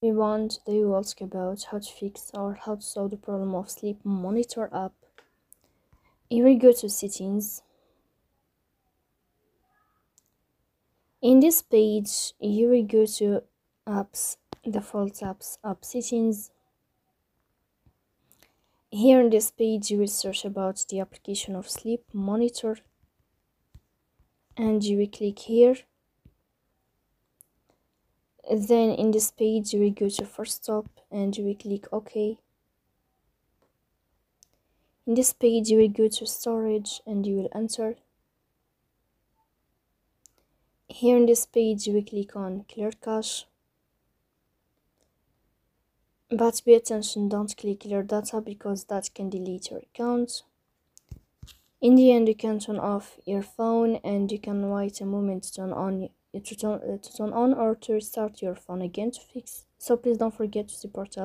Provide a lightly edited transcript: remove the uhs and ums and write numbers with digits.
Everyone, today we'll ask about how to fix or how to solve the problem of Sleep Monitor app. You will go to settings. In this page, you will go to apps, default apps, app settings. Here in this page, you will search about the application of Sleep Monitor and you will click here. Then in this page, you will go to first stop and you will click OK. In this page, you will go to storage and you will enter. Here in this page, you will click on clear cache. But pay attention, don't click clear data because that can delete your account. In the end, you can turn off your phone and you can wait a moment to turn on or to restart your phone again to fix. So please don't forget to support us.